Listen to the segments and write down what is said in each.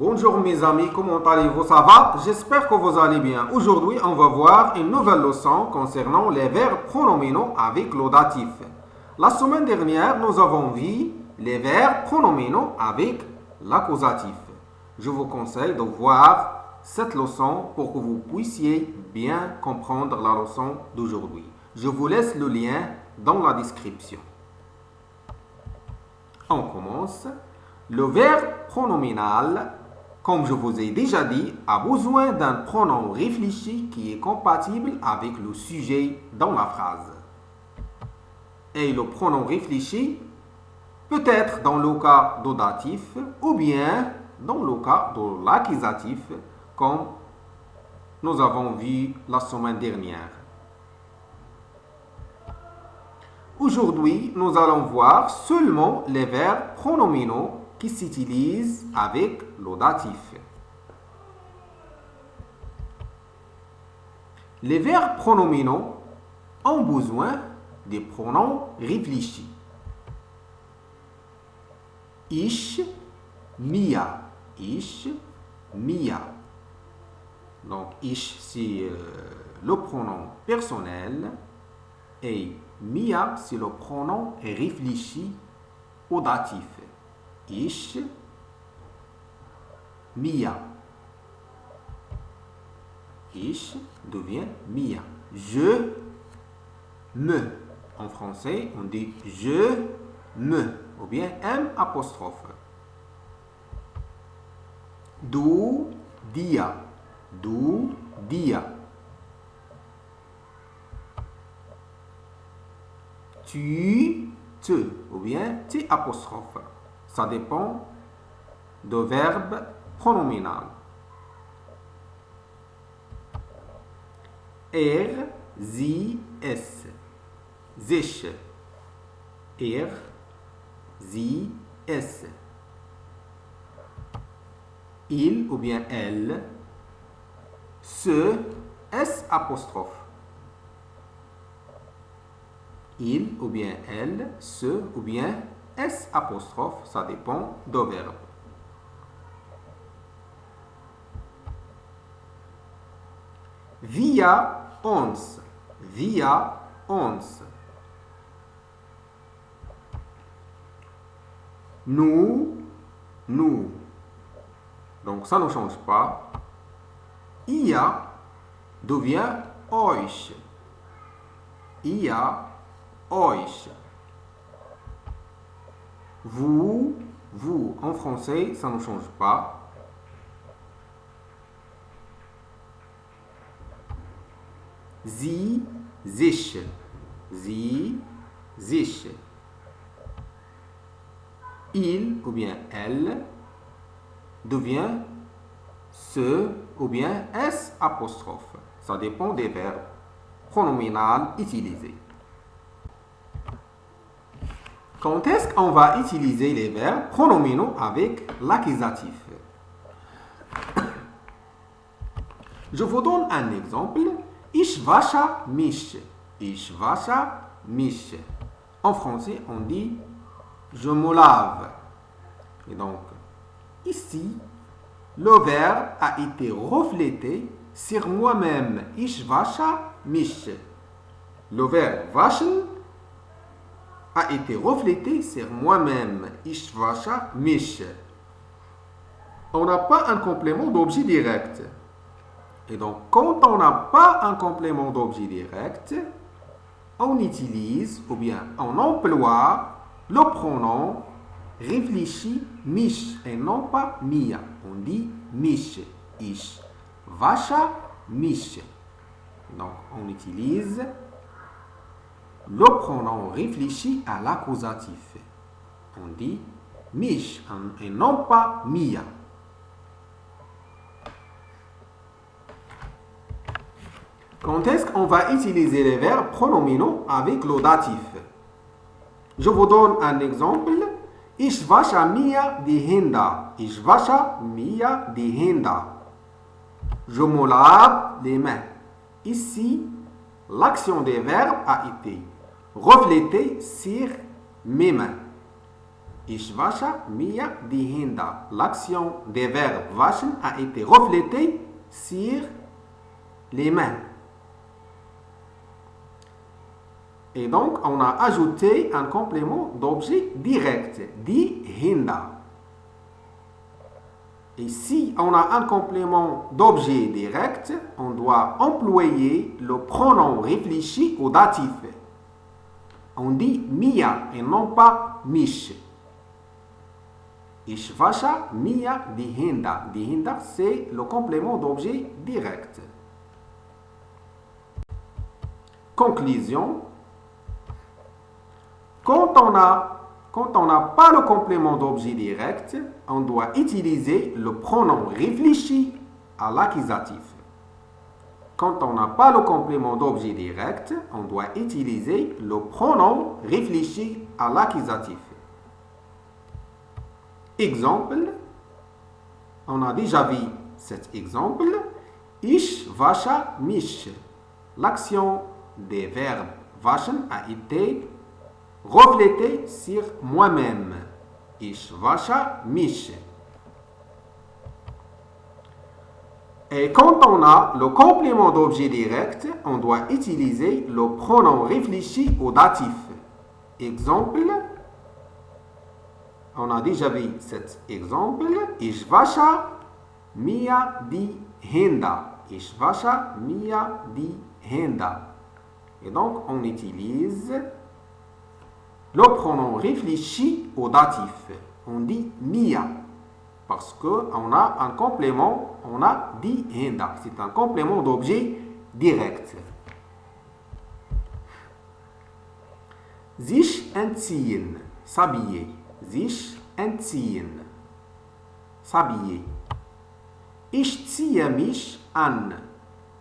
Bonjour mes amis, comment allez-vous? Ça va? J'espère que vous allez bien. Aujourd'hui, on va voir une nouvelle leçon concernant les verbes pronominaux avec l'audatif. La semaine dernière, nous avons vu les verbes pronominaux avec l'accusatif. Je vous conseille de voir cette leçon pour que vous puissiez bien comprendre la leçon d'aujourd'hui. Je vous laisse le lien dans la description. On commence. Le verbe pronominal, comme je vous ai déjà dit, a besoin d'un pronom réfléchi qui est compatible avec le sujet dans la phrase. Et le pronom réfléchi peut être dans le cas d'audatif ou bien dans le cas de l'accusatif, comme nous avons vu la semaine dernière. Aujourd'hui, nous allons voir seulement les verbes pronominaux qui s'utilisent avec l'audatif. Les verbes pronominaux ont besoin des pronoms réfléchis. Ich, mia. Ich, mia. Donc, ich, c'est le pronom personnel et mia, c'est le pronom réfléchi audatif. Ich, mia. Ich devient mia. Je, me. En français, on dit je, me. Ou bien M apostrophe. Du, dia. Du, dia. Tu, te. Ou bien T apostrophe. Ça dépend du verbe pronominal. Er, sie, es. Sich. Er, sie, es. Il ou bien elle. Ce, S apostrophe. Il ou bien elle, ce ou bien S apostrophe, ça dépend du verbe. Wir uns. Wir uns. Nous, nous. Donc ça ne change pas. Ihr devient euch. Ihr, euch. Vous, vous. En français, ça ne change pas. Sie, sich. Sie, sich. Il ou bien elle devient ce ou bien S apostrophe. Ça dépend des verbes pronominaux utilisés. Quand est-ce qu'on va utiliser les verbes pronominaux avec l'accusatif? Je vous donne un exemple. Ich wasche mich. Ich wasche mich. En français, on dit je me lave. Et donc, ici, le verbe a été reflété sur moi-même. Ich wasche mich. Le verbe waschen a été reflété sur moi-même. Ich wasche mich. On n'a pas un complément d'objet direct. Et donc, quand on n'a pas un complément d'objet direct, on utilise ou bien on emploie le pronom réfléchi mich et non pas mia. On dit mich. Ich wasche mich. Donc, on utilise le pronom réfléchi à l'accusatif. On dit mich et non pas mia. Quand est-ce qu'on va utiliser les verbes pronominaux avec l'audatif? Je vous donne un exemple. Ich wasche mir die Hände. Ich wasche mir die Hände. Je me lave les mains. Ici, l'action des verbes a été reflétée sur mes mains. Ich wasche mir die Hände. L'action des verbes waschen a été reflétée sur les mains. Et donc, on a ajouté un complément d'objet direct, die Hände. Et si on a un complément d'objet direct, on doit employer le pronom réfléchi au datif. On dit mia et non pas mich. Ich wasche mir die Hände. Die Hände, c'est le complément d'objet direct. Conclusion. Quand on n'a pas le complément d'objet direct, on doit utiliser le pronom réfléchi à l'accusatif. Quand on n'a pas le complément d'objet direct, on doit utiliser le pronom réfléchi à l'accusatif. Exemple, on a déjà vu cet exemple. Ich wasche mich. L'action des verbes waschen a été reflétée sur moi-même. Ich wasche mich. Et quand on a le complément d'objet direct, on doit utiliser le pronom réfléchi au datif. Exemple, on a déjà vu cet exemple. Ich wasche mir die Hände. Ich wasche mir die Hände. Et donc, on utilise le pronom réfléchi au datif. On dit mia. Parce qu'on a un complément, on a die Hände. C'est un complément d'objet direct. Sich anziehen. S'habiller. Sich anziehen. S'habiller. Ich ziehe mich an.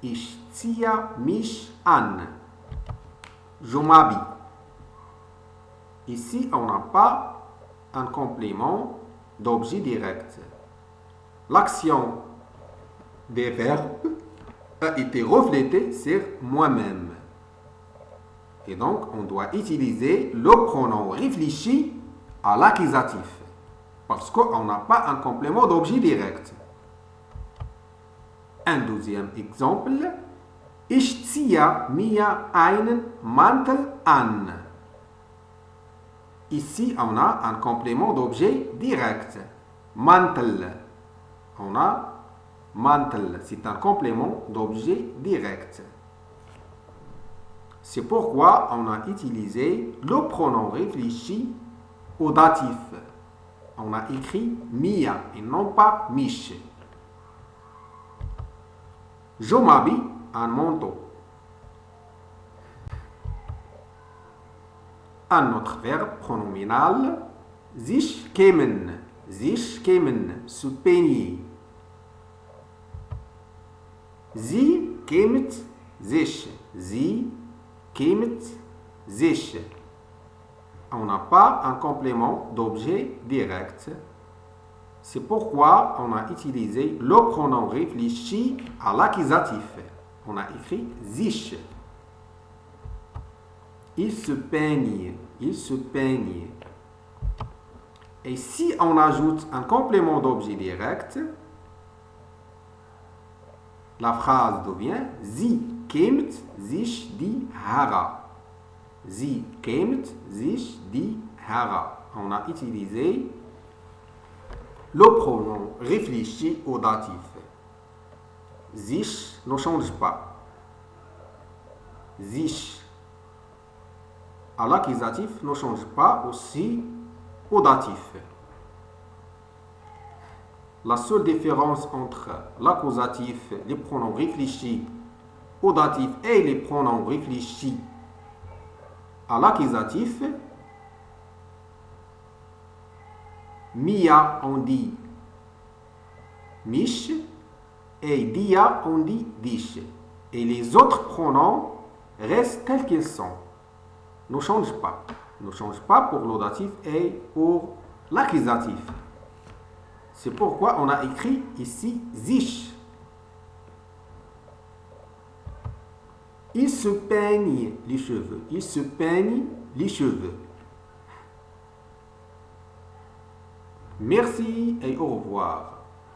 Ich ziehe mich an. Je m'habille. Ici, on n'a pas un complément d'objet direct. L'action des verbes a été reflétée sur moi-même. Et donc, on doit utiliser le pronom réfléchi à l'accusatif. Parce qu'on n'a pas un complément d'objet direct. Un deuxième exemple. Ich ziehe mir einen Mantel an. Ici, on a un complément d'objet direct. Mantel. On a mantel. C'est un complément d'objet direct. C'est pourquoi on a utilisé le pronom réfléchi au datif. On a écrit mia et non pas mich. Je m'habille en manteau. Un autre verbe pronominal, sich kämen. Sich kämen, se peigner. Sie kämet sich. Sie kämet sich. On n'a pas un complément d'objet direct. C'est pourquoi on a utilisé le pronom réfléchi à l'accusatif. On a écrit sich. Il se peigne. Il se peigne. Et si on ajoute un complément d'objet direct, la phrase devient Sie kämt sich die Haare. Sie kämt sich die Haare. On a utilisé le pronom réfléchi au datif. Sich ne change pas. Sich à l'accusatif ne change pas aussi au datif. La seule différence entre l'accusatif, les pronoms réfléchis au datif et les pronoms réfléchis à l'accusatif, mia on dit mich et dia on dit dich. Et les autres pronoms restent tels qu'ils sont. Ne changent pas. Ne changent pas pour l'audatif et pour l'accusatif. C'est pourquoi on a écrit ici sich. Il se peigne les cheveux. Il se peigne les cheveux. Merci et au revoir.